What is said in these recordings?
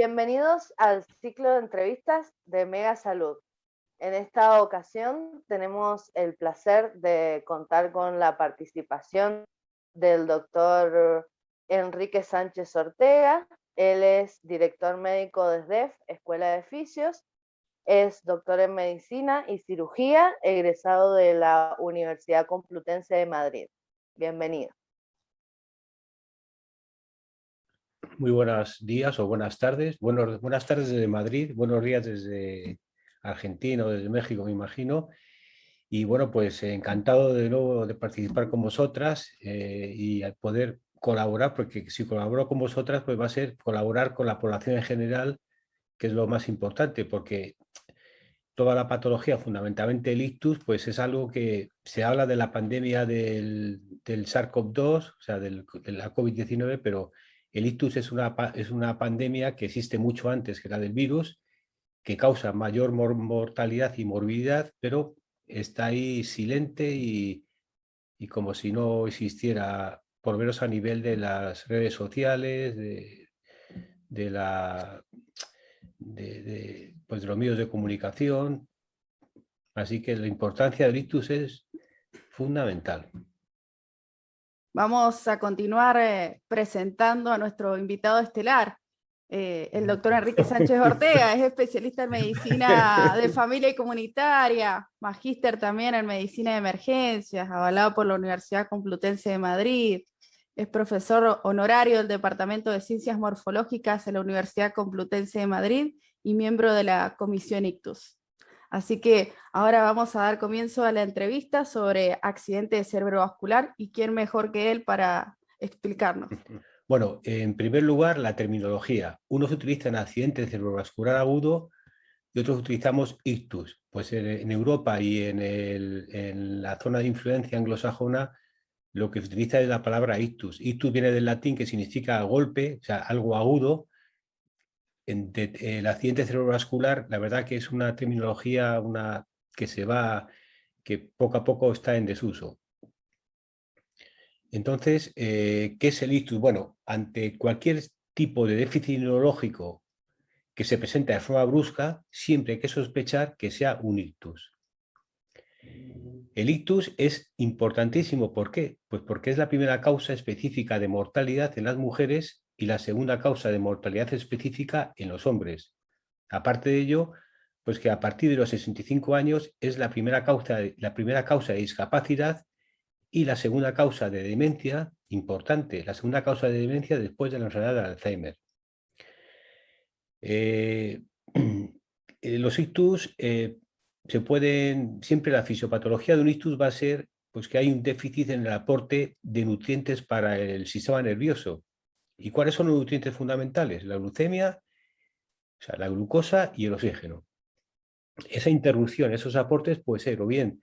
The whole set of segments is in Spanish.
Bienvenidos al ciclo de entrevistas de Mega Salud. En esta ocasión tenemos el placer de contar con la participación del doctor Enrique Sánchez Ortega. Él es director médico de SDEF, Escuela de Fisios. Es doctor en medicina y cirugía, egresado de la Universidad Complutense de Madrid. Bienvenido. Muy buenos días o buenas tardes. Buenas tardes desde Madrid, buenos días desde Argentina o desde México, me imagino. Y bueno, pues encantado de nuevo de participar con vosotras y al poder colaborar, porque si colaboro con vosotras, pues va a ser colaborar con la población en general, que es lo más importante, porque toda la patología, fundamentalmente el ictus, pues es algo que se habla de la pandemia del SARS-CoV-2, o sea, de la COVID-19, pero el ictus es una pandemia que existe mucho antes que la del virus, que causa mayor mortalidad y morbilidad, pero está ahí silente y como si no existiera, por lo menos a nivel de las redes sociales, de la pues de los medios de comunicación. Así que la importancia del ictus es fundamental. Vamos a continuar presentando a nuestro invitado estelar, el doctor Enrique Sánchez Ortega. Es especialista en medicina de familia y comunitaria, magíster también en medicina de emergencias, avalado por la Universidad Complutense de Madrid. Es profesor honorario del Departamento de Ciencias Morfológicas en la Universidad Complutense de Madrid y miembro de la Comisión Ictus. Así que ahora vamos a dar comienzo a la entrevista sobre accidente cerebrovascular y quién mejor que él para explicarnos. Bueno, en primer lugar, la terminología. Unos utilizan accidente cerebrovascular agudo y otros utilizamos ictus. Pues en Europa y en la zona de influencia anglosajona lo que se utiliza es la palabra ictus. Ictus viene del latín, que significa golpe, o sea, algo agudo. El accidente cerebrovascular, la verdad que es una terminología que poco a poco está en desuso. Entonces, ¿qué es el ictus? Bueno, ante cualquier tipo de déficit neurológico que se presenta de forma brusca, siempre hay que sospechar que sea un ictus. El ictus es importantísimo. ¿Por qué? Pues porque es la primera causa específica de mortalidad en las mujeres y la segunda causa de mortalidad específica en los hombres. Aparte de ello, pues que a partir de los 65 años es la primera causa de discapacidad y la segunda causa de demencia, importante, la segunda causa de demencia después de la enfermedad de Alzheimer. Los ictus siempre la fisiopatología de un ictus va a ser pues, que hay un déficit en el aporte de nutrientes para el sistema nervioso. ¿Y cuáles son los nutrientes fundamentales? La glucemia, o sea, la glucosa y el oxígeno. Esa interrupción, esos aportes puede ser o bien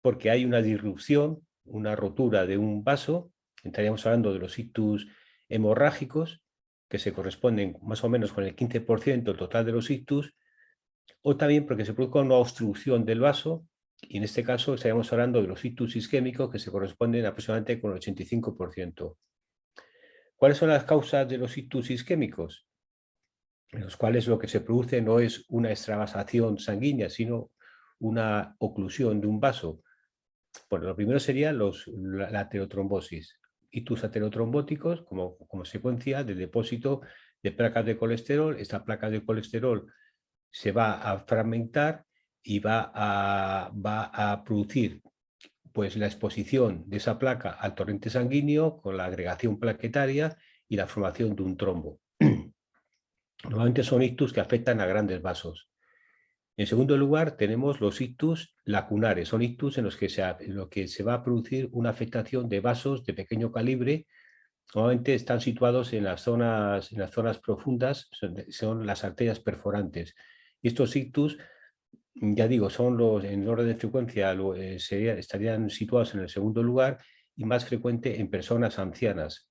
porque hay una disrupción, una rotura de un vaso, estaríamos hablando de los ictus hemorrágicos, que se corresponden más o menos con el 15% del total de los ictus, o también porque se produzca una obstrucción del vaso, y en este caso estaríamos hablando de los ictus isquémicos, que se corresponden aproximadamente con el 85%. ¿Cuáles son las causas de los ictus isquémicos? En los cuales lo que se produce no es una extravasación sanguínea, sino una oclusión de un vaso. Bueno, lo primero sería la aterotrombosis. Ictus aterotrombóticos como consecuencia del depósito de placas de colesterol. Esta placa de colesterol se va a fragmentar y va a producir pues, la exposición de esa placa al torrente sanguíneo con la agregación plaquetaria y la formación de un trombo. Normalmente son ictus que afectan a grandes vasos. En segundo lugar, tenemos los ictus lacunares. Son ictus en los que se va a producir una afectación de vasos de pequeño calibre. Normalmente están situados en las zonas profundas, son las arterias perforantes. Y estos ictus, ya digo, en orden de frecuencia estarían situados en el segundo lugar y más frecuente en personas ancianas.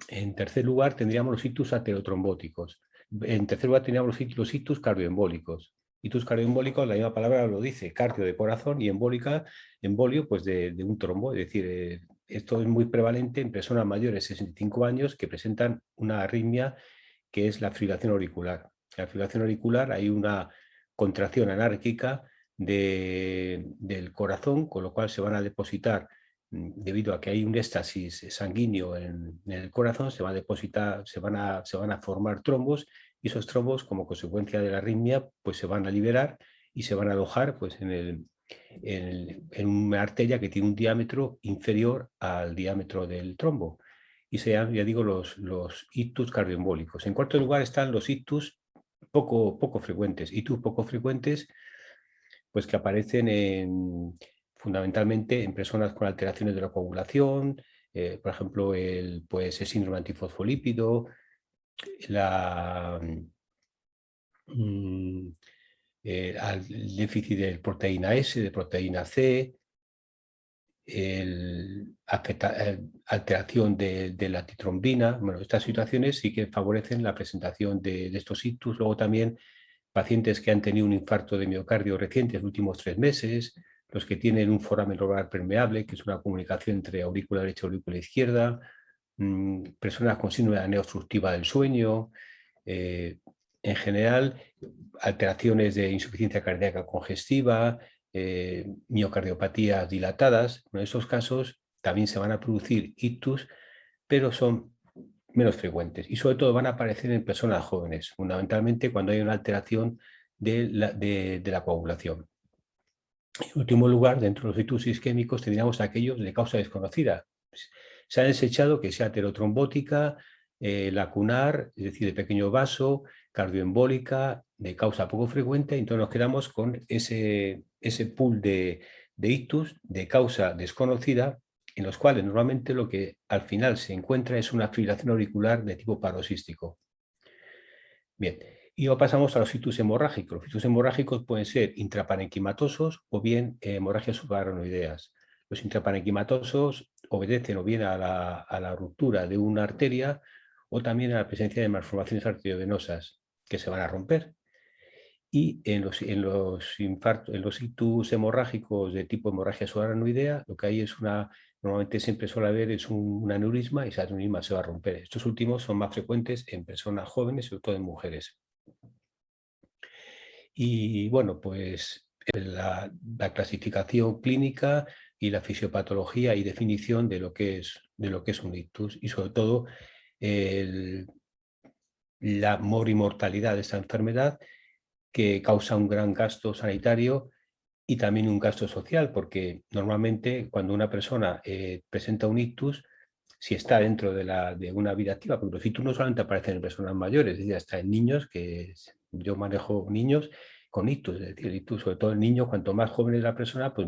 En tercer lugar, tendríamos los ictus aterotrombóticos. En tercer lugar, tendríamos los ictus cardioembólicos. Ictus cardioembólicos, la misma palabra lo dice, cardio de corazón y embolio pues de un trombo. Es decir, esto es muy prevalente en personas mayores de 65 años que presentan una arritmia que es la fibrilación auricular. En la fibrilación auricular hay una contracción anárquica del corazón, con lo cual se van a depositar, debido a que hay un éxtasis sanguíneo en el corazón, se van a formar trombos, y esos trombos, como consecuencia de la arritmia, pues se van a liberar y se van a alojar pues, en una arteria que tiene un diámetro inferior al diámetro del trombo. Y se llaman, ya digo, los ictus cardioembólicos. En cuarto lugar están los ictus poco frecuentes. Ictus poco frecuentes, pues que aparecen fundamentalmente en personas con alteraciones de la coagulación, por ejemplo, el síndrome antifosfolípido, al déficit de proteína S, de proteína C, alteración de la titrombina. Bueno, estas situaciones sí que favorecen la presentación de estos ictus. Luego también pacientes que han tenido un infarto de miocardio reciente en los últimos 3 meses, los que tienen un foramen lobar permeable, que es una comunicación entre aurícula derecha y aurícula izquierda, personas con síndrome de apnea obstructiva del sueño, en general, alteraciones de insuficiencia cardíaca congestiva, miocardiopatías dilatadas. En esos casos también se van a producir ictus, pero son menos frecuentes y sobre todo van a aparecer en personas jóvenes, fundamentalmente cuando hay una alteración de la coagulación. En último lugar, dentro de los ictus isquémicos tendríamos aquellos de causa desconocida. Se ha desechado que sea aterotrombótica, lacunar, es decir, de pequeño vaso, cardioembólica, de causa poco frecuente, entonces nos quedamos con ese pool de ictus de causa desconocida, en los cuales normalmente lo que al final se encuentra es una fibrilación auricular de tipo paroxístico. Bien, y ahora pasamos a los ictus hemorrágicos. Los ictus hemorrágicos pueden ser intraparenquimatosos o bien hemorragias subaranoideas. Los intraparenquimatosos obedecen o bien a la ruptura de una arteria o también a la presencia de malformaciones arteriovenosas que se van a romper. Y en los ictus hemorrágicos de tipo hemorragia subaranoidea, lo que hay es normalmente siempre suele haber es un aneurisma, y ese aneurisma se va a romper. Estos últimos son más frecuentes en personas jóvenes, sobre todo en mujeres. Y bueno, pues la clasificación clínica y la fisiopatología y definición de lo que es un ictus, y sobre todo la morimortalidad de esta enfermedad, que causa un gran gasto sanitario y también un gasto social, porque normalmente cuando una persona presenta un ictus, si está dentro de una vida activa, porque los ictus no solamente aparecen en personas mayores, es decir, hasta en niños, yo manejo niños con ictus, es decir, ictus, sobre todo en niños, cuanto más joven es la persona, pues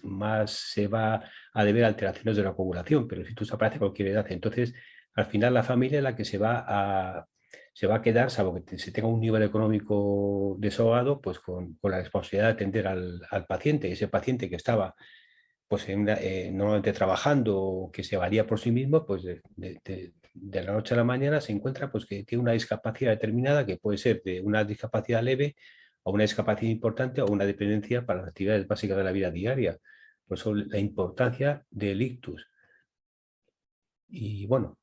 más se va a deber a alteraciones de la coagulación, pero el ictus aparece a cualquier edad. Entonces, al final la familia es la que se va a quedar, salvo que se tenga un nivel económico desahogado, pues con la responsabilidad de atender al paciente. Y ese paciente que estaba pues normalmente trabajando o que se valía por sí mismo, pues de la noche a la mañana se encuentra pues que tiene una discapacidad determinada, que puede ser de una discapacidad leve a una discapacidad importante o una dependencia para las actividades básicas de la vida diaria. Por eso la importancia del ictus. Y bueno,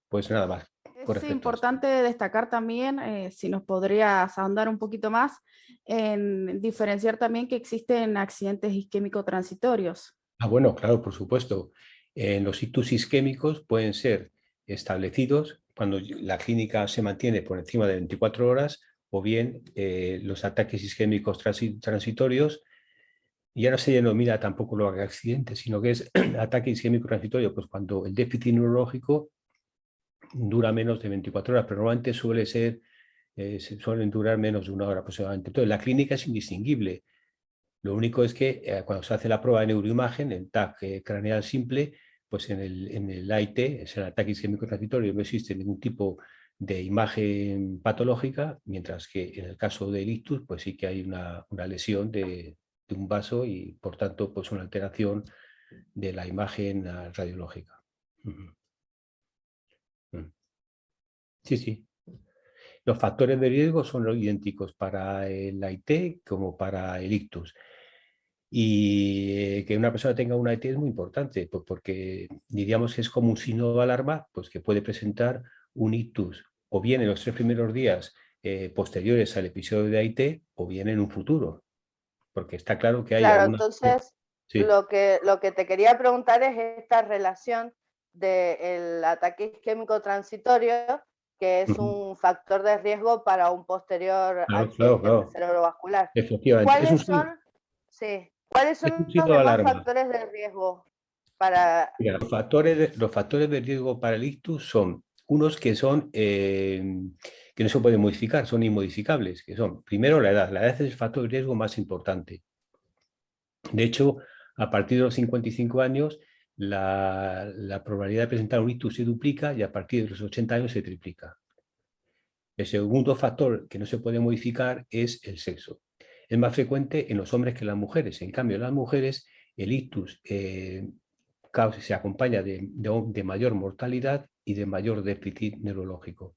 pues nada más. Es importante destacar también, si nos podrías ahondar un poquito más, en diferenciar también que existen accidentes isquémicos transitorios. Bueno, claro, por supuesto. Los ictus isquémicos pueden ser establecidos cuando la clínica se mantiene por encima de 24 horas, o bien los ataques isquémicos transitorios. Ya no se denomina tampoco lo accidente, sino que es ataque isquémico transitorio, pues cuando el déficit neurológico dura menos de 24 horas, pero normalmente suelen durar menos de 1 hora aproximadamente. Entonces, la clínica es indistinguible. Lo único es que cuando se hace la prueba de neuroimagen, el TAC craneal simple, pues en el AIT, es el ataque isquémico transitorio, no existe ningún tipo de imagen patológica, mientras que en el caso del ictus, pues sí que hay una lesión de un vaso y, por tanto, pues una alteración de la imagen radiológica. Sí, sí. Los factores de riesgo son los idénticos para el AIT como para el ictus. Y que una persona tenga una AIT es muy importante, pues porque diríamos que es como un signo de alarma, pues que puede presentar un ictus o bien en los 3 primeros días posteriores al episodio de AIT, o bien en un futuro, porque está claro que hay Claro, algunas... entonces Sí. lo que te quería preguntar es esta relación del ataque isquémico transitorio, que es un factor de riesgo para un posterior Claro, claro, accidente claro. cerebrovascular. Efectivamente, ¿Cuáles son, sí, cuáles es un son los signo de demás alarma. factores de riesgo para... Mira, los factores de riesgo para el ictus son unos que son que no se pueden modificar, son inmodificables, que son, primero, la edad. La edad es el factor de riesgo más importante. De hecho, a partir de los 55 años, la probabilidad de presentar un ictus se duplica y a partir de los 80 años se triplica. El segundo factor que no se puede modificar es el sexo. Es más frecuente en los hombres que en las mujeres. En cambio, en las mujeres, el ictus se acompaña de mayor mortalidad y de mayor déficit neurológico.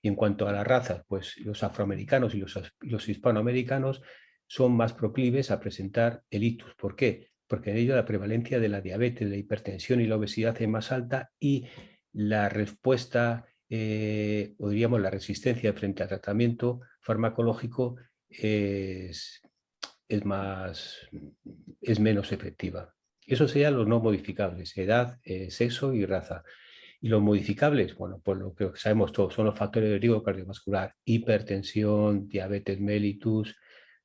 Y en cuanto a las razas, pues los afroamericanos y los hispanoamericanos son más proclives a presentar el ictus. ¿Por qué? Porque en ello la prevalencia de la diabetes, la hipertensión y la obesidad es más alta y la respuesta, o diríamos la resistencia frente al tratamiento farmacológico es menos efectiva. Eso serían los no modificables, edad, sexo y raza. Y los modificables, bueno, pues lo que sabemos todos, son los factores de riesgo cardiovascular, hipertensión, diabetes mellitus,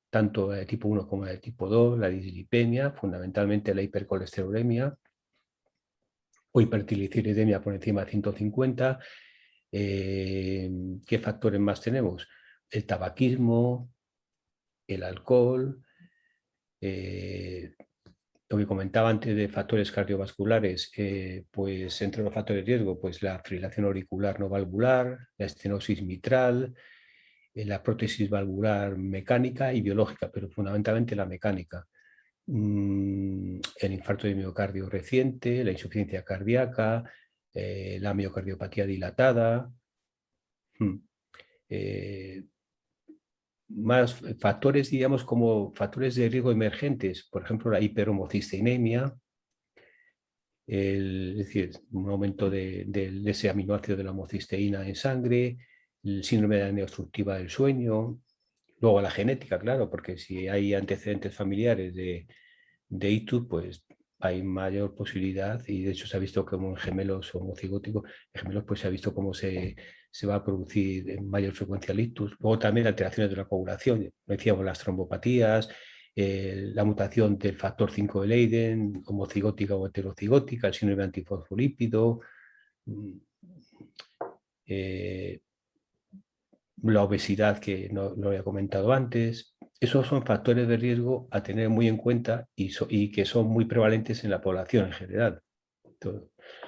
tanto de tipo 1 como de tipo 2, la dislipemia, fundamentalmente la hipercolesterolemia o hipertrigliceridemia por encima de 150. ¿Qué factores más tenemos? El tabaquismo, el alcohol, lo que comentaba antes de factores cardiovasculares, pues entre los factores de riesgo, pues la fibrilación auricular no valvular, la estenosis mitral, la prótesis valvular mecánica y biológica, pero fundamentalmente la mecánica. El infarto de miocardio reciente, la insuficiencia cardíaca, la miocardiopatía dilatada. Eh, Más factores, digamos, como factores de riesgo emergentes, por ejemplo, la hiperhomocisteinemia, es decir, un aumento de ese aminoácido de la homocisteína en sangre, el síndrome de la apnea obstructiva del sueño, luego la genética, claro, porque si hay antecedentes familiares de ictus, pues hay mayor posibilidad, y de hecho se ha visto como en gemelos homocigóticos, en gemelos pues se ha visto cómo se va a producir en mayor frecuencia el ictus. Luego también alteraciones de la coagulación, decíamos las trombopatías, la mutación del factor 5 de Leiden, homocigótica o heterocigótica, el síndrome antifosfolípido, eh, la obesidad que no lo había comentado antes. Esos son factores de riesgo a tener muy en cuenta y que son muy prevalentes en la población en general.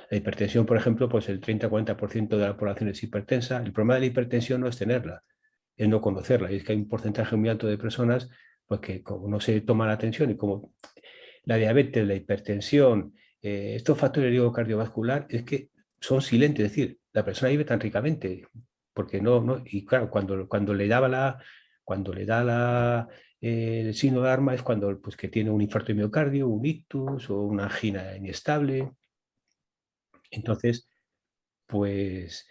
La hipertensión, por ejemplo, pues el 30-40% de la población es hipertensa. El problema de la hipertensión no es tenerla, es no conocerla. Y es que hay un porcentaje muy alto de personas pues, que como no se toma la atención y como la diabetes, la hipertensión, estos factores de riesgo cardiovascular es que son silentes. Es decir, la persona vive tan ricamente porque y claro, cuando le da el signo de alarma es cuando pues, que tiene un infarto de miocardio, un ictus o una angina inestable. Entonces, pues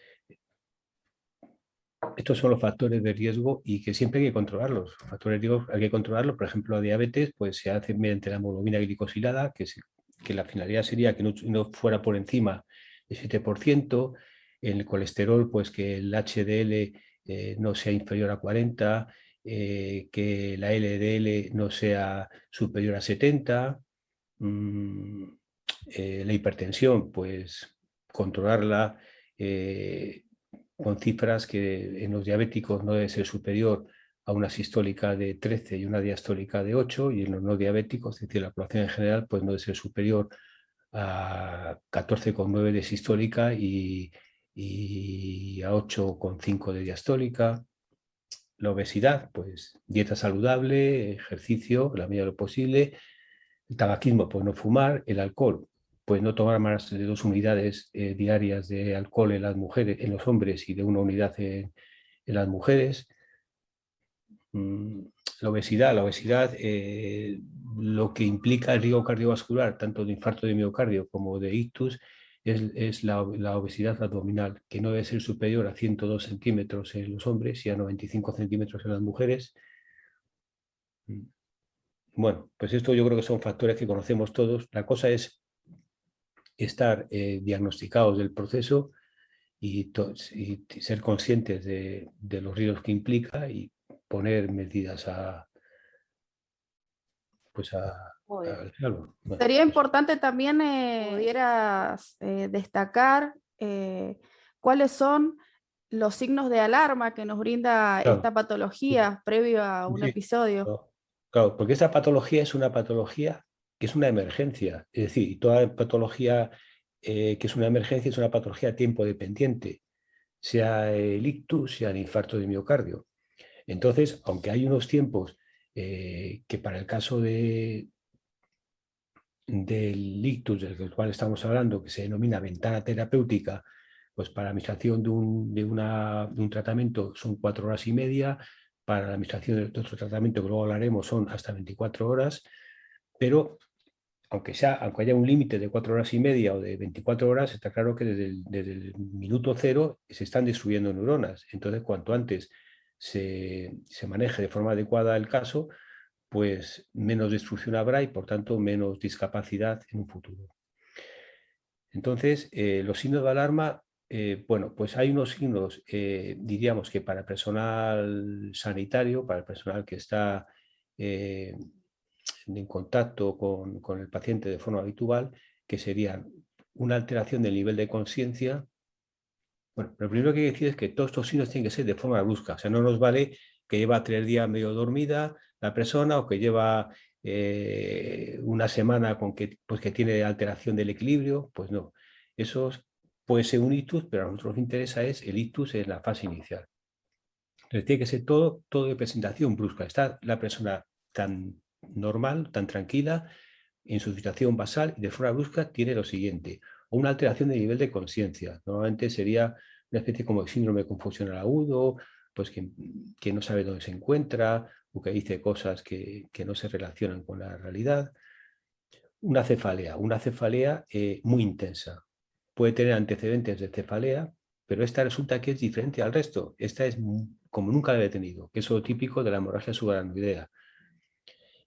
estos son los factores de riesgo y que siempre hay que controlarlos. Los factores de riesgo hay que controlarlos. Por ejemplo, la diabetes pues, se hace mediante la hemoglobina glicosilada, que la finalidad sería que no fuera por encima del 7%. En el colesterol, pues que el HDL no sea inferior a 40, que la LDL no sea superior a 70. La hipertensión, pues controlarla con cifras que en los diabéticos no debe ser superior a una sistólica de 13 y una diastólica de 8, y en los no diabéticos, es decir, la población en general, pues no debe ser superior a 14,9 de sistólica y a 8,5 de diastólica. La obesidad, pues dieta saludable, ejercicio, la medida de lo posible. El tabaquismo, pues no fumar. El alcohol, pues no tomar más de 2 unidades diarias de alcohol en las mujeres, en los hombres, y de 1 unidad en las mujeres. La obesidad, lo que implica el riesgo cardiovascular, tanto de infarto de miocardio como de ictus, es la obesidad abdominal, que no debe ser superior a 102 centímetros en los hombres y a 95 centímetros en las mujeres. Bueno, pues esto yo creo que son factores que conocemos todos. La cosa es estar diagnosticados del proceso y ser conscientes de los riesgos que implica y poner medidas Muy bien. al salvo. Bueno, Sería pues, importante también pudieras destacar cuáles son los signos de alarma que nos brinda claro, esta patología previo a un sí, episodio. claro, claro, porque esta patología es una patología que es una emergencia. Es decir, toda patología que es una emergencia es una patología tiempo dependiente, sea el ictus, sea el infarto de miocardio. Entonces, aunque hay unos tiempos que para el caso del ictus del cual estamos hablando, que se denomina ventana terapéutica, pues para la administración de un tratamiento son 4 horas y media, para la administración de otro tratamiento, que luego hablaremos, son hasta 24 horas, pero aunque haya un límite de 4 horas y media o de 24 horas, está claro que desde el minuto cero se están destruyendo neuronas. Entonces, cuanto antes se maneje de forma adecuada el caso, pues menos destrucción habrá y por tanto menos discapacidad en un futuro. Entonces, los signos de alarma, bueno, pues hay unos signos, diríamos que para el personal sanitario, para el personal que está en contacto con el paciente de forma habitual, que serían una alteración del nivel de conciencia. Bueno, lo primero que hay que decir es que todos estos signos tienen que ser de forma brusca, o sea, no nos vale que lleva 3 días medio dormida la persona o que lleva una semana con pues que tiene alteración del equilibrio, pues no. Eso puede ser un ictus, pero a nosotros nos interesa es el ictus en la fase inicial. Entonces tiene que ser todo de presentación brusca. Está la persona tan normal, tan tranquila, en su situación basal y de forma brusca tiene lo siguiente, o una alteración de nivel de conciencia. Normalmente sería una especie como de síndrome confusional agudo, pues que no sabe dónde se encuentra o que dice cosas que no se relacionan con la realidad. Una cefalea muy intensa. Puede tener antecedentes de cefalea, pero esta resulta que es diferente al resto. Esta es como nunca la he tenido, que es lo típico de la hemorragia subaracnoidea.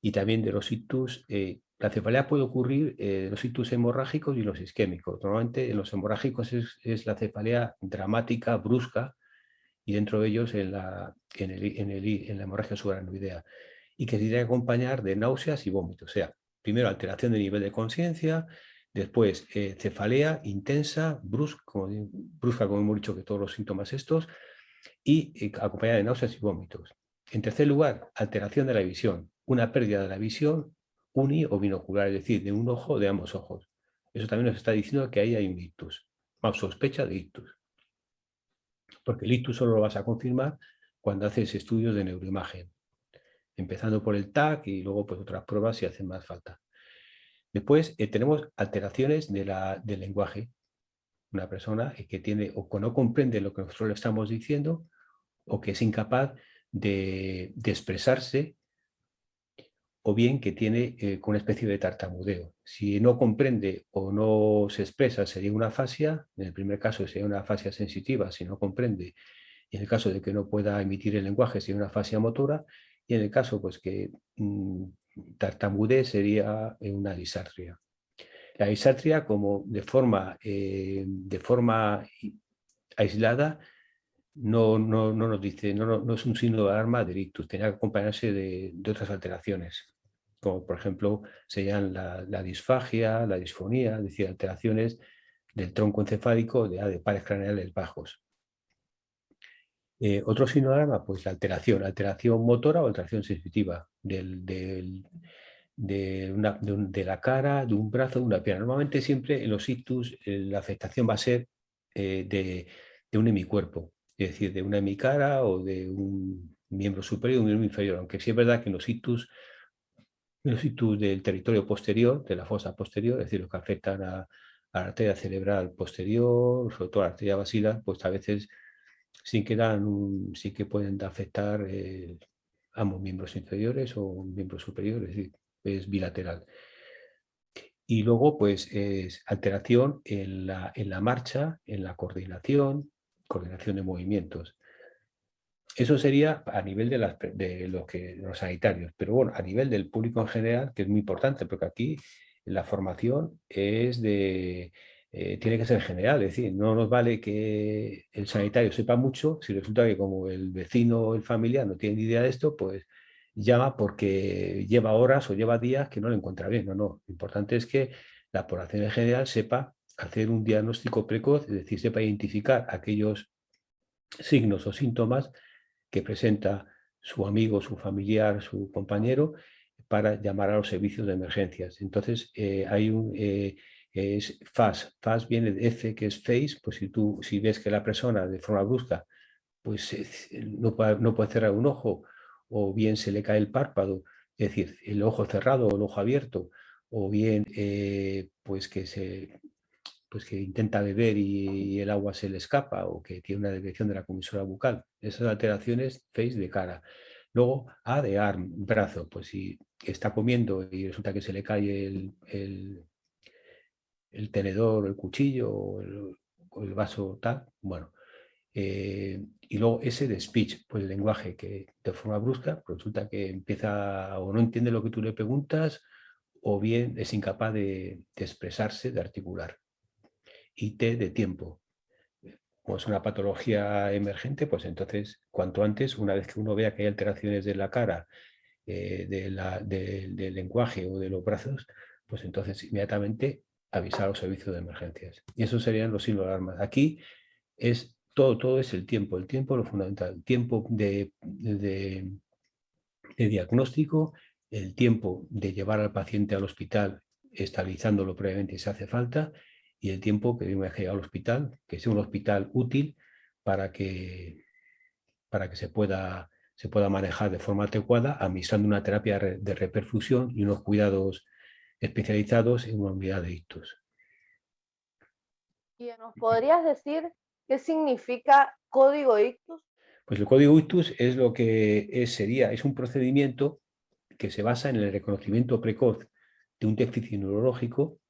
Y también de los ictus, la cefalea puede ocurrir en los ictus hemorrágicos y los isquémicos. Normalmente en los hemorrágicos es la cefalea dramática, brusca, y dentro de ellos en la hemorragia subaracnoidea, y que se tiene que acompañar de náuseas y vómitos. O sea, primero alteración de nivel de conciencia, después cefalea intensa, brusca, como hemos dicho que todos los síntomas estos, y acompañada de náuseas y vómitos. En tercer lugar, alteración de la visión, una pérdida de la visión uni o binocular, es decir, de un ojo o de ambos ojos. Eso también nos está diciendo que ahí hay un ictus, más sospecha de ictus. Porque el ictus solo lo vas a confirmar cuando haces estudios de neuroimagen, empezando por el TAC y luego pues otras pruebas si hacen más falta. Después tenemos alteraciones del lenguaje. Una persona que tiene o que no comprende lo que nosotros le estamos diciendo o que es incapaz de expresarse, o bien que tiene con una especie de tartamudeo. Si no comprende o no se expresa, sería una afasia. En el primer caso sería una afasia sensitiva si no comprende. Y en el caso de que no pueda emitir el lenguaje, sería una afasia motora. Y en el caso pues que tartamudee, sería una disartria. La disartria, como de forma aislada, no nos dice, no es un signo de alarma del ictus, tenía que acompañarse de otras alteraciones, como por ejemplo serían la disfagia, la disfonía, es decir, alteraciones del tronco encefálico de pares craneales bajos. Otro signo de alarma, pues la alteración motora o alteración sensitiva de la cara, de un brazo, de una pierna. Normalmente siempre en los ictus la afectación va a ser de un hemicuerpo, es decir, de una hemicara o de un miembro superior o un miembro inferior, aunque sí es verdad que en los ictus del territorio posterior, de la fosa posterior, es decir, los que afectan a la arteria cerebral posterior, sobre todo a la arteria basilar, pues a veces sí que pueden afectar ambos miembros inferiores o un miembro superior, es decir, es bilateral. Y luego, pues, es alteración en la marcha, en la coordinación de movimientos. Eso sería a nivel de los sanitarios, pero bueno, a nivel del público en general, que es muy importante, porque aquí la formación tiene que ser general, es decir, no nos vale que el sanitario sepa mucho, si resulta que como el vecino o el familiar no tiene ni idea de esto, pues llama porque lleva horas o lleva días que no lo encuentra bien. No, no, lo importante es que la población en general sepa hacer un diagnóstico precoz, es decir, sepa identificar aquellos signos o síntomas que presenta su amigo, su familiar, su compañero, para llamar a los servicios de emergencias. Entonces, es FAS. FAS viene de F, que es face, pues si ves que la persona de forma brusca pues no puede cerrar un ojo, o bien se le cae el párpado, es decir, el ojo cerrado o el ojo abierto, o bien pues que intenta beber y el agua se le escapa, o que tiene una desviación de la comisura bucal. Esas alteraciones face de cara. Luego A de arm, brazo, pues si está comiendo y resulta que se le cae el tenedor, el cuchillo o el vaso tal, bueno. Y luego ese de speech, pues el lenguaje que de forma brusca pues resulta que empieza o no entiende lo que tú le preguntas, o bien es incapaz de expresarse, de articular. Y T de tiempo. Como es una patología emergente, pues entonces, cuanto antes, una vez que uno vea que hay alteraciones de la cara, del lenguaje o de los brazos, pues entonces inmediatamente avisar a los servicios de emergencias. Y esos serían los signos de alarma. Aquí es todo es el tiempo es lo fundamental, el tiempo de diagnóstico, el tiempo de llevar al paciente al hospital, estabilizándolo previamente si hace falta, y el tiempo que una vez que llega al hospital, que sea un hospital útil para que, se pueda manejar de forma adecuada, administrando una terapia de reperfusión y unos cuidados especializados en una unidad de ictus. ¿Y nos podrías decir qué significa código ictus? Pues el código ictus es lo que es un procedimiento que se basa en el reconocimiento precoz de un déficit neurológico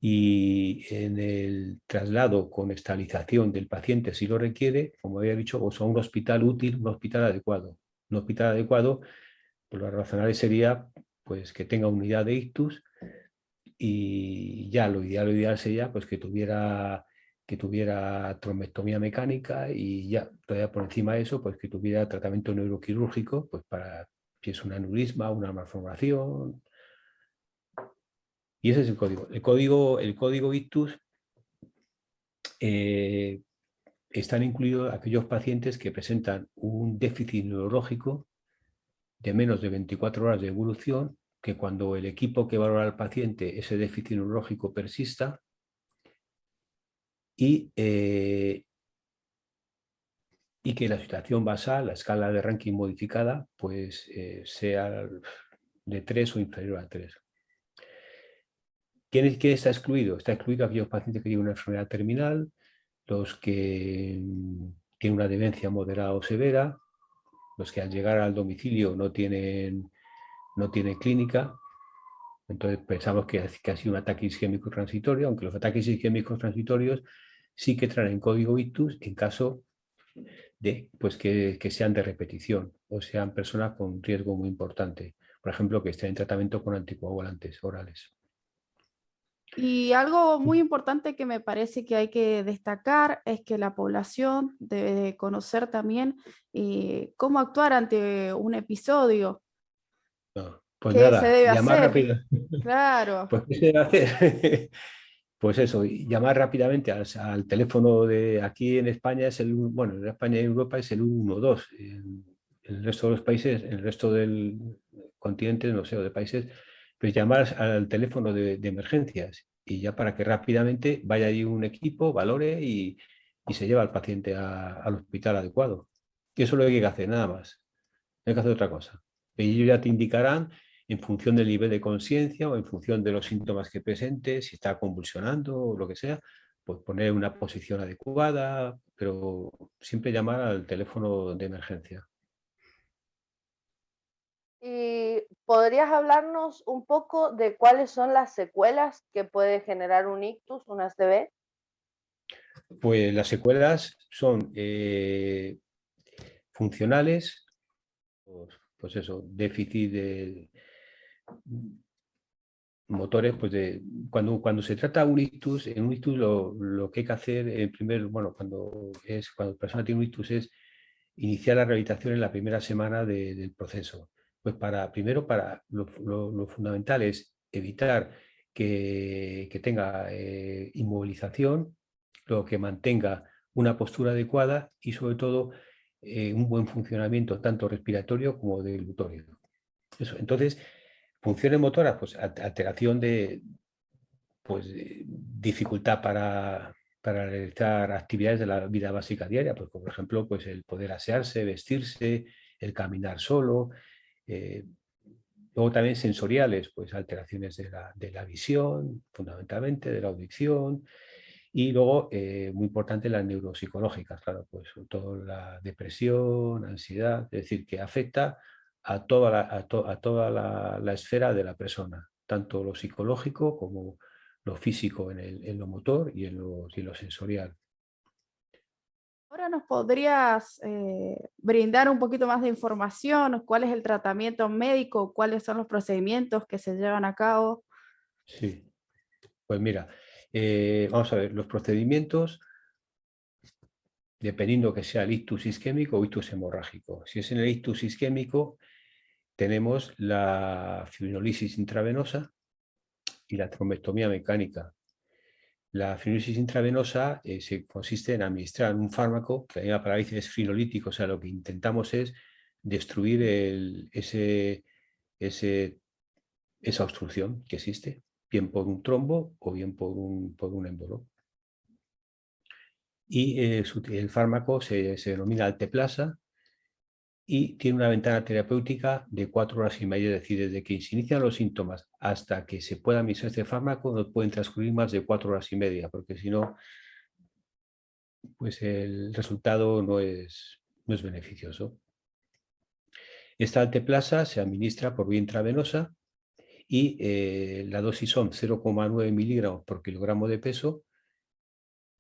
y en el traslado con estabilización del paciente, si lo requiere, como había dicho, pues a un hospital útil, un hospital adecuado. Un hospital adecuado, pues lo razonable sería pues, que tenga unidad de ictus, y ya lo ideal sería pues, que tuviera trombectomía mecánica, y ya todavía por encima de eso, pues que tuviera tratamiento neuroquirúrgico, pues para si es un aneurisma, una malformación. Y ese es el código. El código ictus están incluidos aquellos pacientes que presentan un déficit neurológico de menos de 24 horas de evolución, que cuando el equipo que valora al paciente ese déficit neurológico persista, y que la situación basal, la escala de ranking modificada, pues sea de 3 o inferior a 3. ¿Quién está excluido? Está excluido aquellos pacientes que tienen una enfermedad terminal, los que tienen una demencia moderada o severa, los que al llegar al domicilio no tienen clínica. Entonces pensamos que ha sido un ataque isquémico transitorio, aunque los ataques isquémicos transitorios sí que traen código ictus en caso de pues que sean de repetición o sean personas con riesgo muy importante. Por ejemplo, que estén en tratamiento con anticoagulantes orales. Y algo muy importante que me parece que hay que destacar es que la población debe conocer también cómo actuar ante un episodio, No, pues qué se nada, debe llamar hacer. rápido. Claro. Pues ¿qué se debe hacer? Pues eso, llamar rápidamente al teléfono de aquí en España, bueno, en España y Europa es el 112. En el resto de los países, en el resto del continente, no sé, o de países, pues llamar al teléfono de emergencias, y ya para que rápidamente vaya allí un equipo, valore y se lleva al paciente al hospital adecuado. Y eso es lo que hay que hacer, nada más. No hay que hacer otra cosa. Y ellos ya te indicarán en función del nivel de conciencia o en función de los síntomas que presente, si está convulsionando o lo que sea, pues poner una posición adecuada, pero siempre llamar al teléfono de emergencia. ¿Y podrías hablarnos un poco de cuáles son las secuelas que puede generar un ictus, un ACV? Pues las secuelas son funcionales, pues eso, déficit de motores, pues cuando se trata de un ictus, en un ictus lo que hay que hacer en primer, bueno, cuando la persona tiene un ictus es iniciar la rehabilitación en la primera semana del proceso. Pues primero lo fundamental es evitar que tenga inmovilización, lo que mantenga una postura adecuada y sobre todo un buen funcionamiento tanto respiratorio como deglutivo. Eso, entonces, funciones motoras, pues alteración pues, dificultad para realizar actividades de la vida básica diaria, pues, por ejemplo, pues el poder asearse, vestirse, el caminar solo. eh, Luego también sensoriales, pues alteraciones de la visión, fundamentalmente, de la audición. Y luego, muy importante, las neuropsicológicas, claro, pues sobre todo la depresión, ansiedad, es decir, que afecta a toda la esfera de la persona, tanto lo psicológico como lo físico en lo motor y en lo sensorial. Ahora nos podrías brindar un poquito más de información, cuál es el tratamiento médico, cuáles son los procedimientos que se llevan a cabo. Sí, pues mira, vamos a ver, los procedimientos, dependiendo que sea el ictus isquémico o ictus hemorrágico. Si es en el ictus isquémico, tenemos la fibrinolisis intravenosa y la trombectomía mecánica. La fibrinosis intravenosa consiste en administrar un fármaco que la parálisis es fibrinolítico, o sea, lo que intentamos es destruir esa obstrucción que existe, bien por un trombo o bien por un émbolo. Y el fármaco se denomina alteplasa y tiene una ventana terapéutica de 4 horas y media, es decir, desde que se inician los síntomas hasta que se pueda administrar este fármaco no pueden transcurrir más de 4 horas y media, porque si no, pues el resultado no es beneficioso. Esta alteplasa se administra por vía intravenosa y la dosis son 0,9 miligramos por kilogramo de peso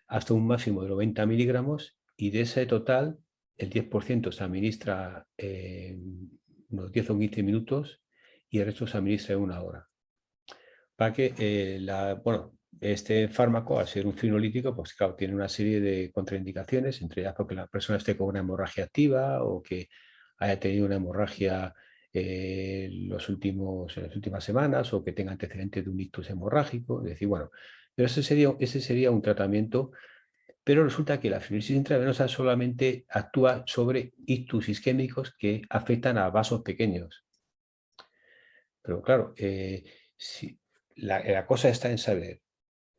hasta un máximo de 90 miligramos, y de ese total el 10% se administra en unos 10 o 15 minutos y el resto se administra en 1 hora. Para que este fármaco, al ser un fibrinolítico, pues claro, tiene una serie de contraindicaciones, entre ellas porque la persona esté con una hemorragia activa o que haya tenido una hemorragia en las últimas semanas o que tenga antecedentes de un ictus hemorrágico. Es decir, bueno, pero ese sería un tratamiento, pero resulta que la fibrinosis intravenosa solamente actúa sobre ictus isquémicos que afectan a vasos pequeños. Pero claro, si la cosa está en saber,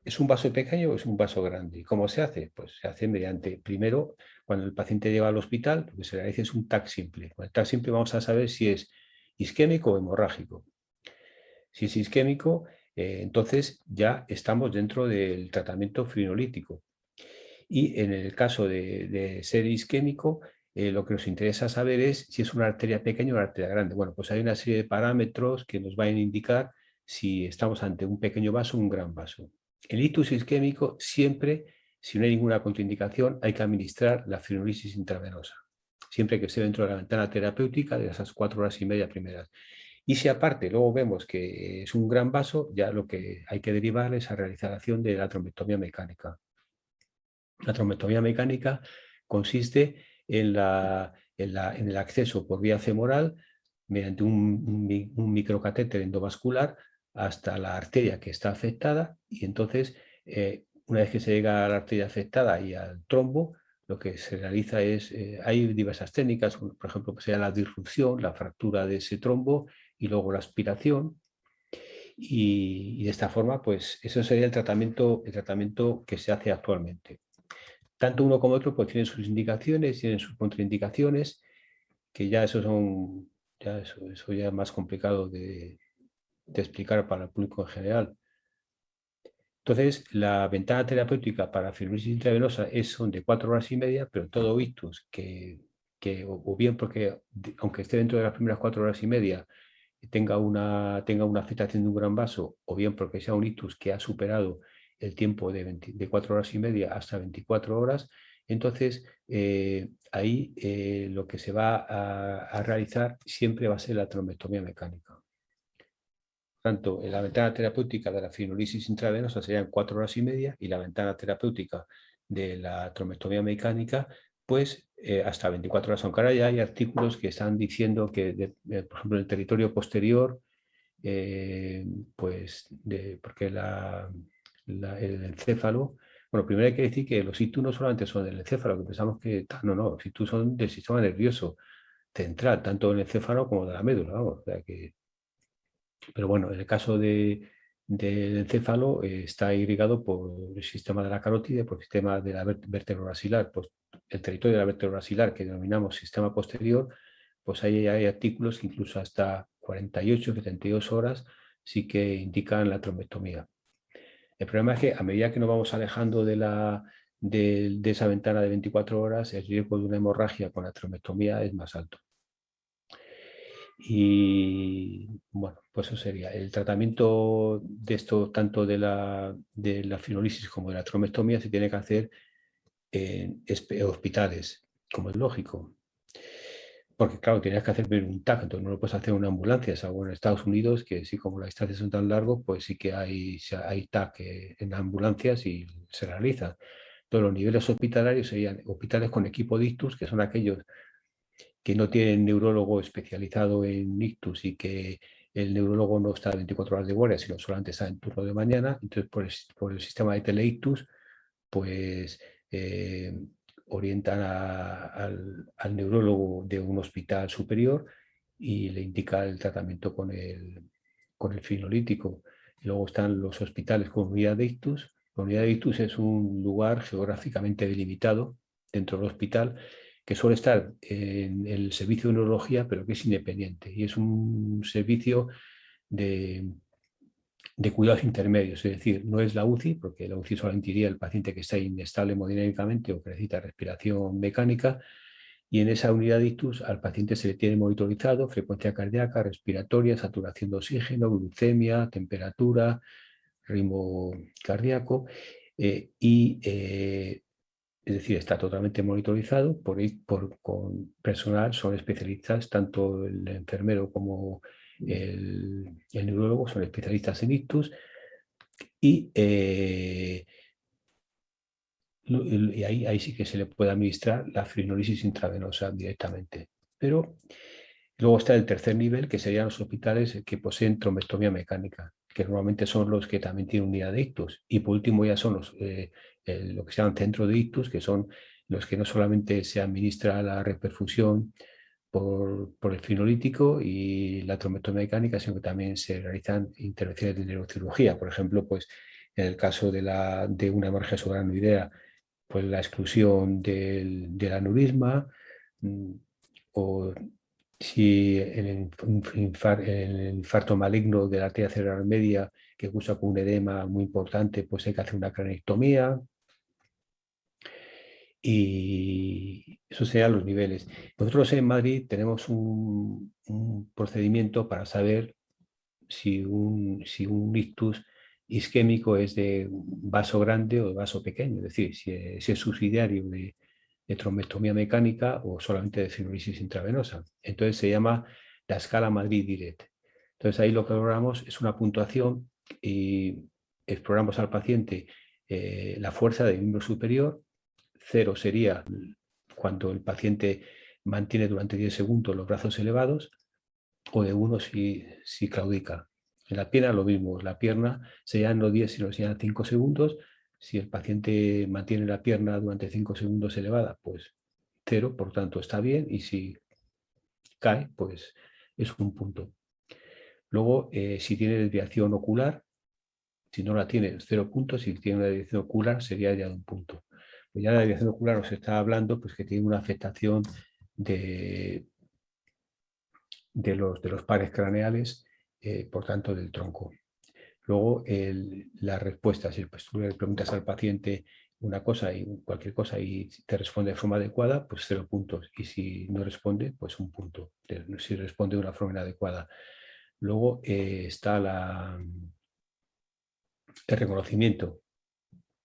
¿es un vaso pequeño o es un vaso grande? ¿Y cómo se hace? Pues se hace mediante, primero, cuando el paciente llega al hospital, lo que se realiza es un TAC simple. Con el TAC simple vamos a saber si es isquémico o hemorrágico. Si es isquémico, entonces ya estamos dentro del tratamiento fibrinolítico. Y en el caso de ser isquémico, lo que nos interesa saber es si es una arteria pequeña o una arteria grande. Bueno, pues hay una serie de parámetros que nos van a indicar si estamos ante un pequeño vaso o un gran vaso. El ictus isquémico siempre, si no hay ninguna contraindicación, hay que administrar la fibrinolisis intravenosa, siempre que esté dentro de la ventana terapéutica de esas 4 horas y media primeras. Y si aparte luego vemos que es un gran vaso, ya lo que hay que derivar es a realización de la trombectomía mecánica. La trombectomía mecánica consiste en el acceso por vía femoral mediante un microcatéter endovascular hasta la arteria que está afectada, y entonces una vez que se llega a la arteria afectada y al trombo, lo que se realiza es, hay diversas técnicas, por ejemplo, sería la disrupción, la fractura de ese trombo y luego la aspiración. Y de esta forma, pues eso sería el tratamiento que se hace actualmente. Tanto uno como otro pues tienen sus indicaciones, tienen sus contraindicaciones, que ya eso ya es más complicado de explicar para el público en general. Entonces, la ventana terapéutica para fibrosis intravenosa son de 4 horas y media, pero todo ictus que que o bien porque, aunque esté dentro de las primeras 4 horas y media, tenga una afectación de un gran vaso, o bien porque sea un ictus que ha superado el tiempo de 4 horas y media hasta 24 horas, entonces ahí lo que se va a realizar siempre va a ser la trombectomía mecánica. Tanto en la ventana terapéutica de la fibrosis intravenosa serían 4 horas y media, y la ventana terapéutica de la trombectomía mecánica, pues hasta 24 horas. Aunque ahora ya hay artículos que están diciendo que, por ejemplo, en el territorio posterior, pues porque el encéfalo, bueno, primero hay que decir que los ictus no solamente son del encéfalo, que pensamos que no, los ictus son del sistema nervioso central, tanto del encéfalo como de la médula, vamos, o sea que, pero bueno, en el caso del encéfalo está irrigado por el sistema de la carótide, por el sistema de la vértebra basilar, pues el territorio de la vértebra basilar que denominamos sistema posterior, pues ahí hay artículos que incluso hasta 48, 72 horas sí que indican la trombectomía. El problema es que a medida que nos vamos alejando de esa ventana de 24 horas, el riesgo de una hemorragia con la trombectomía es más alto. Y bueno, pues eso sería. El tratamiento de esto, tanto de la fibrosis como de la trombectomía, se tiene que hacer en hospitales, como es lógico. Porque claro, tienes que hacer un TAC, entonces no lo puedes hacer en una ambulancia, salvo en Estados Unidos, que sí, como las distancias son tan largos, pues sí que hay TAC en ambulancias y se realiza. Entonces los niveles hospitalarios serían hospitales con equipo de ictus, que son aquellos que no tienen neurólogo especializado en ictus y que el neurólogo no está 24 horas de guardia, sino solamente está en turno de mañana. Entonces, por el sistema de teleictus, pues orientan al neurólogo de un hospital superior y le indica el tratamiento con el fibrinolítico. Y luego están los hospitales con unidad de ictus. La unidad de ictus es un lugar geográficamente delimitado dentro del hospital que suele estar en el servicio de neurología, pero que es independiente. Y es un servicio de cuidados intermedios, es decir, no es la UCI, porque la UCI solamente iría el paciente que está inestable hemodinámicamente o que necesita respiración mecánica, y en esa unidad de ictus al paciente se le tiene monitorizado frecuencia cardíaca, respiratoria, saturación de oxígeno, glucemia, temperatura, ritmo cardíaco, es decir, está totalmente monitorizado con personal, son especialistas, tanto el enfermero como el neurólogo son especialistas en ictus, y ahí sí que se le puede administrar la fibrinolisis intravenosa directamente. Pero luego está el tercer nivel, que serían los hospitales que poseen trombectomía mecánica, que normalmente son los que también tienen unidad de ictus. Y por último ya son lo que se llaman centros de ictus, que son los que no solamente se administra la reperfusión por el fibrinolítico y la trombectomía mecánica, sino que también se realizan intervenciones de neurocirugía. Por ejemplo, pues en el caso de una hemorragia subaracnoidea, pues la exclusión del aneurisma, o si el infarto maligno de la arteria cerebral media que cursa con un edema muy importante, pues hay que hacer una cranectomía. Y esos serían los niveles. Nosotros en Madrid tenemos un procedimiento para saber si un ictus isquémico es de vaso grande o de vaso pequeño, es decir, si es subsidiario de trombectomía mecánica o solamente de fibrosis intravenosa. Entonces se llama la escala Madrid-Direct. Entonces ahí lo que logramos es una puntuación y exploramos al paciente la fuerza del miembro superior. 0 sería cuando el paciente mantiene durante 10 segundos los brazos elevados, o de 1 si claudica. En la pierna lo mismo, la pierna serían no 10 sino serían 5 segundos. Si el paciente mantiene la pierna durante 5 segundos elevada, pues 0, por tanto está bien, y si cae, pues es un punto. Luego, si tiene desviación ocular, si no la tiene, 0 puntos. Si tiene una desviación ocular, sería ya de 1 punto. Pues ya la desviación ocular nos está hablando pues, que tiene una afectación de los pares craneales, por tanto del tronco. Luego, la respuesta, si pues, tú le preguntas al paciente una cosa y cualquier cosa y te responde de forma adecuada, pues 0 puntos. Y si no responde, pues 1 punto. Si responde de una forma inadecuada. Luego está el reconocimiento.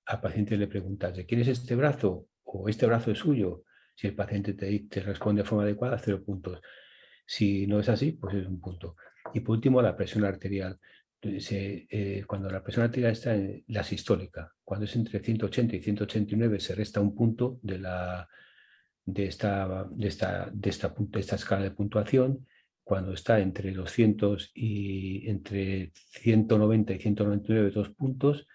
Al paciente le preguntas, ¿de quién es este brazo? ¿O este brazo es suyo? Si el paciente te responde de forma adecuada, 0 puntos. Si no es así, pues es 1 punto. Y por último, la presión arterial. Cuando la presión arterial está en la sistólica, cuando es entre 180 y 189, se resta 1 punto de esta escala de puntuación. Cuando está entre 200 y entre 190 y 199, 2 puntos.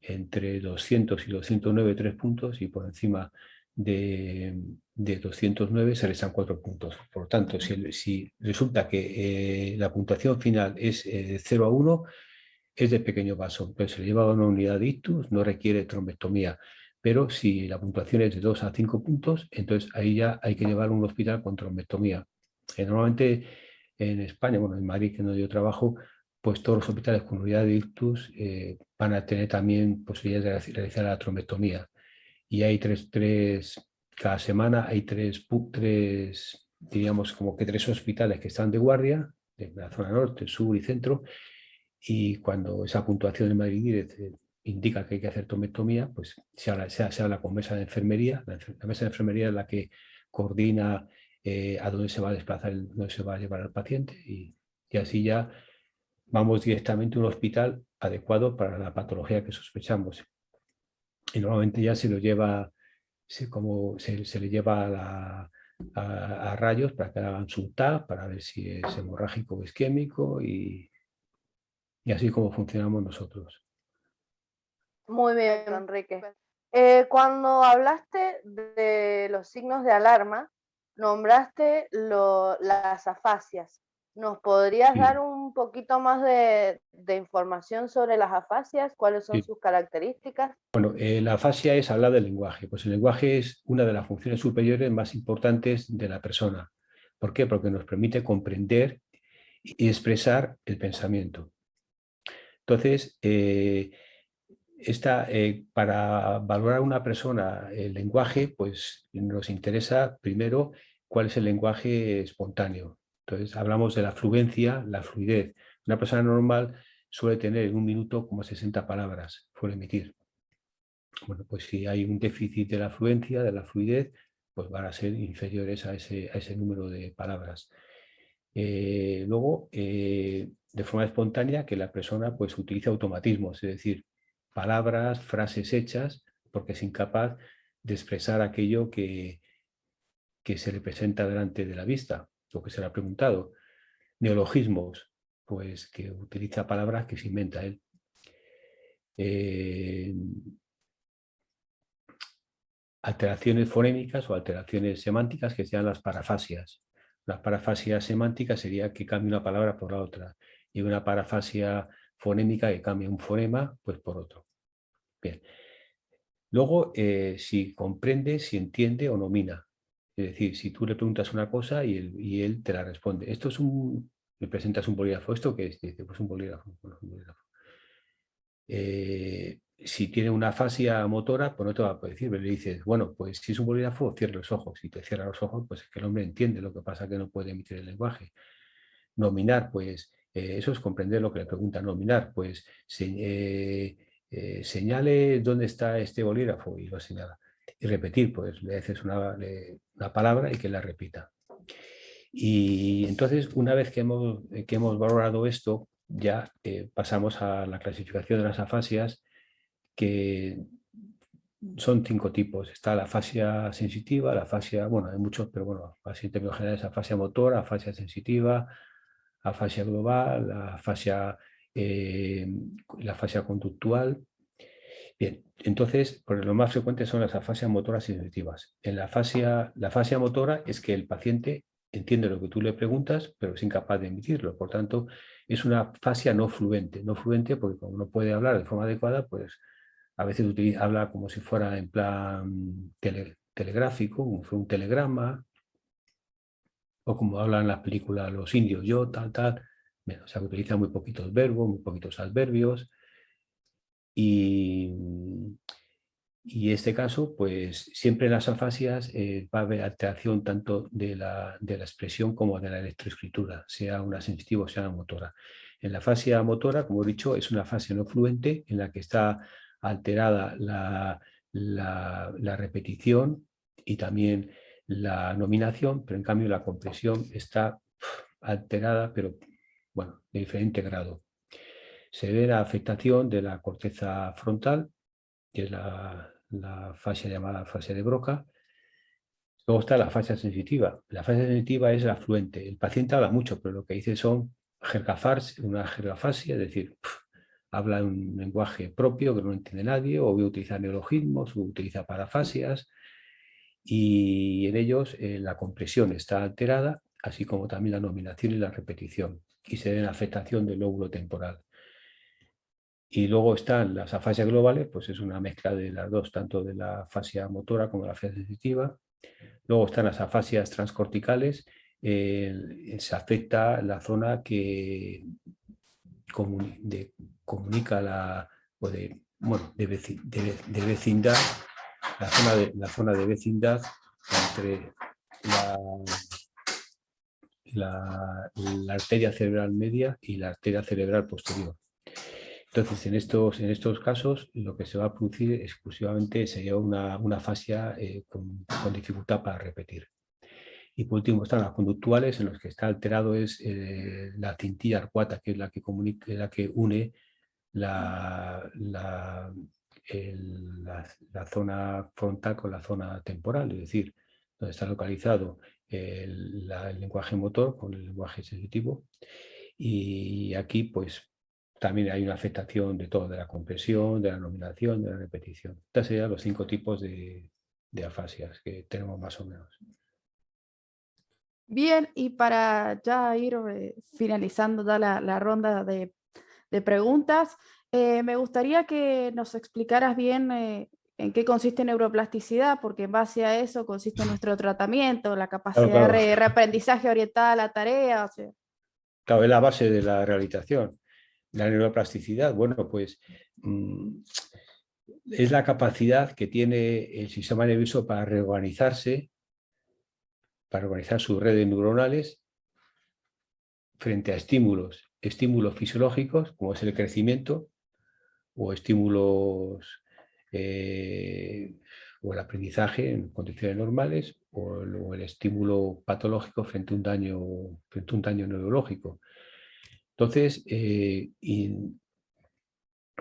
Entre 200 y 209, 3 puntos, y por encima de 209 se restan 4 puntos. Por lo tanto, si resulta que la puntuación final es 0 a 1, es de pequeño vaso. Entonces se le lleva a una unidad de ictus, no requiere trombectomía. Pero si la puntuación es de 2 a 5 puntos, entonces ahí ya hay que llevar a un hospital con trombectomía. Normalmente en España, bueno, en Madrid, que no yo trabajo, pues todos los hospitales con unidad de ictus van a tener también posibilidades de realizar la trombectomía. Y hay cada semana hay diríamos como que 3 hospitales que están de guardia, de la zona norte, sur y centro, y cuando esa puntuación de Madrid indica que hay que hacer trombectomía, pues se habla con mesa de enfermería. La mesa de enfermería es la que coordina a dónde se va a desplazar, dónde se va a llevar al paciente, y así ya vamos directamente a un hospital adecuado para la patología que sospechamos. Y normalmente ya se lo lleva, se le lleva a rayos para que hagan su TAP, para ver si es hemorrágico o isquémico, y así como funcionamos nosotros. Muy bien, Enrique. Cuando hablaste de los signos de alarma, nombraste las afasias. ¿Nos podrías dar un poquito más de información sobre las afasias? ¿Cuáles son sus características? Bueno, la afasia es hablar del lenguaje. Pues el lenguaje es una de las funciones superiores más importantes de la persona. ¿Por qué? Porque nos permite comprender y expresar el pensamiento. Entonces, para valorar a una persona el lenguaje, pues nos interesa primero cuál es el lenguaje espontáneo. Entonces, hablamos de la fluencia, la fluidez. Una persona normal suele tener en un minuto como 60 palabras, suele emitir. Bueno, pues si hay un déficit de la fluencia, de la fluidez, pues van a ser inferiores a ese número de palabras. Luego, de forma espontánea, que la persona pues utilice automatismos, es decir, palabras, frases hechas, porque es incapaz de expresar aquello que se le presenta delante de la vista, lo que se le ha preguntado. Neologismos, pues que utiliza palabras que se inventa él. Alteraciones fonémicas o alteraciones semánticas, que sean las parafasias. La parafasia semántica sería que cambie una palabra por la otra, y una parafasia fonémica que cambie un fonema pues por otro. Bien. Luego, si comprende, si entiende o nomina. Es decir, si tú le preguntas una cosa y él te la responde. Esto es le presentas un bolígrafo. ¿Esto qué es? Dice, pues un bolígrafo. Bueno, un bolígrafo. Si tiene una afasia motora, pues no te va a decir, pero le dices, bueno, pues si es un bolígrafo, cierra los ojos. Si te cierra los ojos, pues es que el hombre entiende, lo que pasa que no puede emitir el lenguaje. Nominar, pues eso es comprender lo que le pregunta. Nominar, pues señale dónde está este bolígrafo, y lo señala. Y repetir, pues le haces una palabra y que la repita. Y entonces, una vez que hemos valorado esto, ya pasamos a la clasificación de las afasias, que son 5 tipos. Está la afasia sensitiva, la afasia, bueno, hay muchos, pero bueno, así en términos generales, afasia motora, afasia sensitiva, afasia global, la afasia conductual. Bien, entonces, pues lo más frecuente son las afasias motoras sensitivas. En la afasia motora es que el paciente entiende lo que tú le preguntas, pero es incapaz de emitirlo. Por tanto, es una afasia no fluente. No fluente porque como no puede hablar de forma adecuada, pues a veces habla como si fuera en plan telegráfico, como si fuera un telegrama, o como hablan en las películas los indios, yo, tal, tal. Bueno, o sea, que utiliza muy poquitos verbos, muy poquitos adverbios. Y Y en este caso, pues siempre en las afasias va a haber alteración tanto de la expresión como de la electroescritura, sea una sensitiva o sea una motora. En la afasia motora, como he dicho, es una afasia no fluente en la que está alterada la repetición y también la nominación, pero en cambio la compresión está alterada, pero bueno, de diferente grado. Se ve la afectación de la corteza frontal, que es la fascia llamada fascia de Broca. Luego está la fascia sensitiva. La fascia sensitiva es la fluente. El paciente habla mucho, pero lo que dice son una jergafasia, es decir, habla un lenguaje propio que no entiende nadie, o utiliza neologismos, o utiliza parafasias, y en ellos la compresión está alterada, así como también la nominación y la repetición, y se ve la afectación del lóbulo temporal. Y luego están las afasias globales, pues es una mezcla de las dos, tanto de la afasia motora como de la afasia sensitiva. Luego están las afasias transcorticales, se afecta la zona que comunica de vecindad, la zona de vecindad entre la arteria cerebral media y la arteria cerebral posterior. Entonces, en estos casos, lo que se va a producir exclusivamente sería una afasia con dificultad para repetir. Y por último están las conductuales, en los que está alterado es la cintilla arcuata, que es la que une la zona frontal con la zona temporal, es decir, donde está localizado el lenguaje motor con el lenguaje sensitivo. Y aquí, pues, también hay una afectación de todo, de la compresión, de la nominación, de la repetición. Estos serían los 5 tipos de afasias que tenemos más o menos. Bien, y para ya ir finalizando ya la ronda de preguntas, me gustaría que nos explicaras bien en qué consiste neuroplasticidad, porque en base a eso consiste nuestro tratamiento, la capacidad de reaprendizaje orientada a la tarea. O sea. Claro, es la base de la rehabilitación. La neuroplasticidad, bueno, pues es la capacidad que tiene el sistema nervioso para reorganizarse, para organizar sus redes neuronales frente a estímulos fisiológicos, como es el crecimiento, o estímulos o el aprendizaje en condiciones normales, o el estímulo patológico frente a un daño neurológico. Entonces,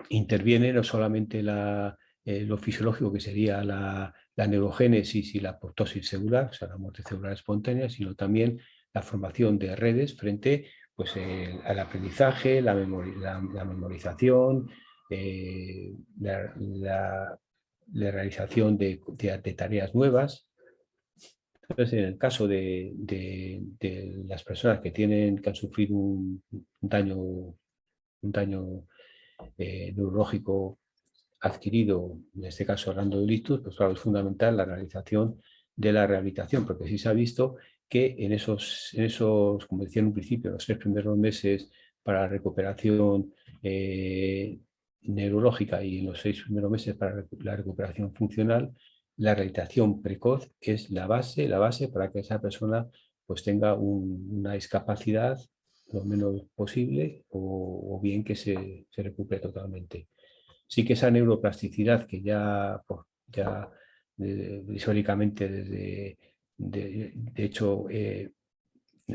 interviene no solamente lo fisiológico, que sería la neurogénesis y la apoptosis celular, o sea, la muerte celular espontánea, sino también la formación de redes frente pues, al aprendizaje, la memorización, la realización de tareas nuevas. Entonces, en el caso de las personas que han sufrido un daño neurológico adquirido, en este caso hablando del ictus, pues claro, es fundamental la realización de la rehabilitación, porque sí se ha visto que en esos, como decía en un principio, los 3 primeros meses para la recuperación neurológica y en los 6 primeros meses para la recuperación funcional, la rehabilitación precoz es la base para que esa persona pues tenga una discapacidad lo menos posible o bien que se recupere totalmente. Sí que esa neuroplasticidad que ya históricamente de hecho,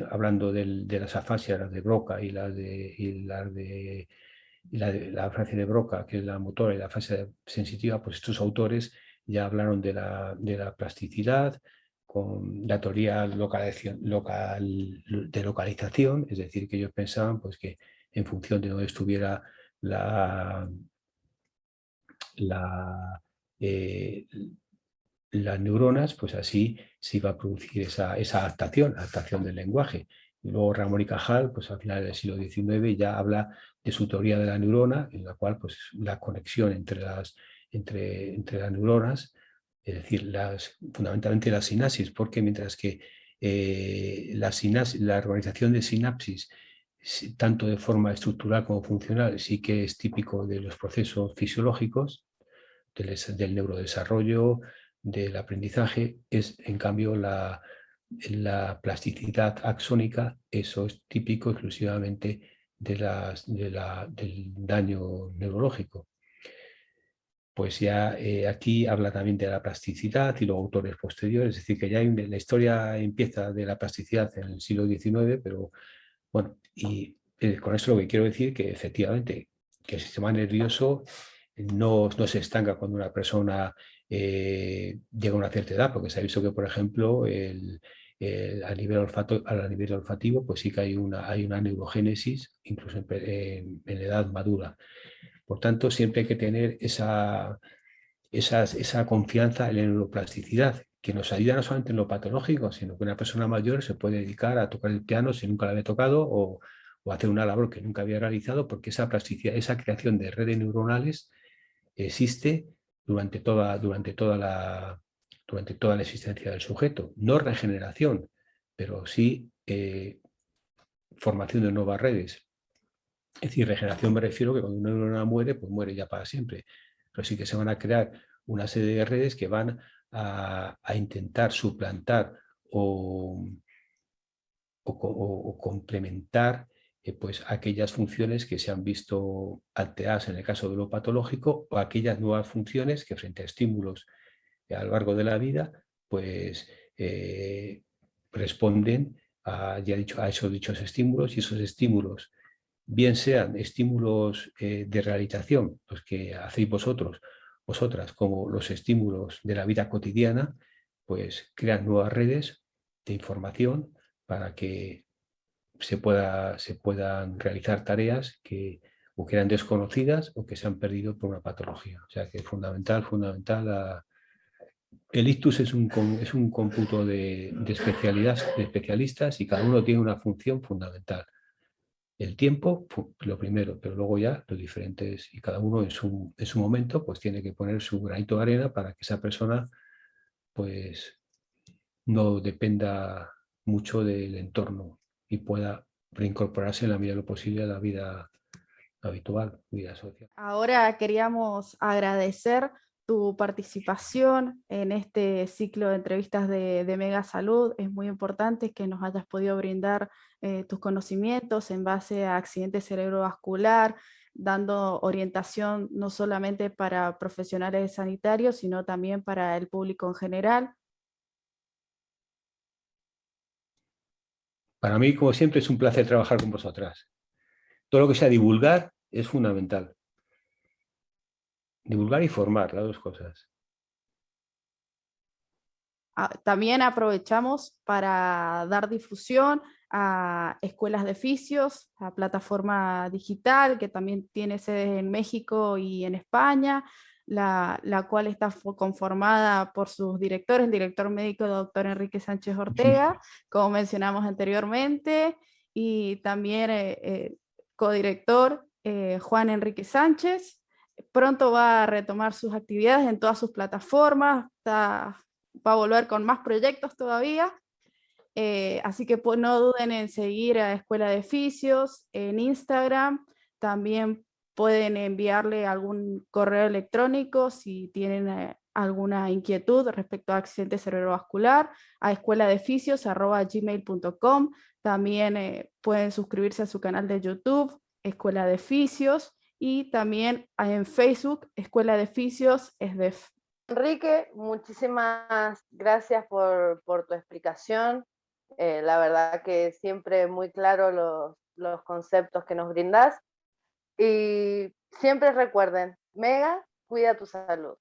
hablando de las afasias, las de Broca y la afasia de Broca, que es la motora, y la afasia sensitiva, pues estos autores ya hablaron de la plasticidad con la teoría de localización, es decir, que ellos pensaban pues, que en función de donde estuviera las neuronas, pues así se iba a producir esa adaptación del lenguaje. Y luego Ramón y Cajal, pues al final del siglo XIX, ya habla de su teoría de la neurona, en la cual pues, la conexión entre las neuronas, es decir, fundamentalmente la sinapsis, porque mientras que la organización de sinapsis, tanto de forma estructural como funcional, sí que es típico de los procesos fisiológicos, del neurodesarrollo, del aprendizaje. Es, en cambio, la plasticidad axónica, eso es típico exclusivamente del daño neurológico. Pues ya aquí habla también de la plasticidad y los autores posteriores, es decir, que ya la historia empieza de la plasticidad en el siglo XIX, pero bueno, y con esto lo que quiero decir que efectivamente que el sistema nervioso no se estanca cuando una persona llega a una cierta edad, porque se ha visto que, por ejemplo, a nivel olfativo, pues sí que hay una neurogénesis, incluso en edad madura. Por tanto, siempre hay que tener esa confianza en la neuroplasticidad, que nos ayuda no solamente en lo patológico, sino que una persona mayor se puede dedicar a tocar el piano si nunca lo había tocado o hacer una labor que nunca había realizado, porque esa plasticidad, esa creación de redes neuronales existe durante toda la existencia del sujeto. No regeneración, pero sí formación de nuevas redes. Es decir, regeneración me refiero que cuando una neurona muere, pues muere ya para siempre. Pero sí que se van a crear una serie de redes que van a intentar suplantar o complementar pues aquellas funciones que se han visto alteradas en el caso de lo patológico, o aquellas nuevas funciones que frente a estímulos a lo largo de la vida pues responden a esos dichos estímulos, y esos estímulos, bien sean estímulos de realización, los que hacéis vosotras, como los estímulos de la vida cotidiana, pues crean nuevas redes de información para que se puedan realizar tareas que o que eran desconocidas o que se han perdido por una patología. O sea que es fundamental. El ictus es un cómputo de especialistas, y cada uno tiene una función fundamental. El tiempo, lo primero, pero luego ya los diferentes, y cada uno en su momento, pues tiene que poner su granito de arena para que esa persona pues no dependa mucho del entorno y pueda reincorporarse en la medida de lo posible a la vida habitual, vida social. Ahora queríamos agradecer tu participación en este ciclo de entrevistas de Mega Salud. Es muy importante que nos hayas podido brindar tus conocimientos en base a accidente cerebrovascular, dando orientación no solamente para profesionales sanitarios, sino también para el público en general. Para mí, como siempre, es un placer trabajar con vosotras. Todo lo que sea divulgar es fundamental. Divulgar y formar, las dos cosas. También aprovechamos para dar difusión a escuelas de fisios, a plataforma digital que también tiene sedes en México y en España, la cual está conformada por sus directores, el director médico doctor Enrique Sánchez Ortega, como mencionamos anteriormente, y también codirector Juan Enrique Sánchez. Pronto va a retomar sus actividades en todas sus plataformas, va a volver con más proyectos todavía, así que pues, no duden en seguir a Escuela de Fisios en Instagram. También pueden enviarle algún correo electrónico si tienen alguna inquietud respecto a accidente cerebrovascular a escueladefisios@gmail.com. También pueden suscribirse a su canal de YouTube, Escuela de Fisios, y también en Facebook, Escuela de Fisios SDEF. Enrique, muchísimas gracias por tu explicación. La verdad que siempre muy claro los conceptos que nos brindas. Y siempre recuerden, Mega, cuida tu salud.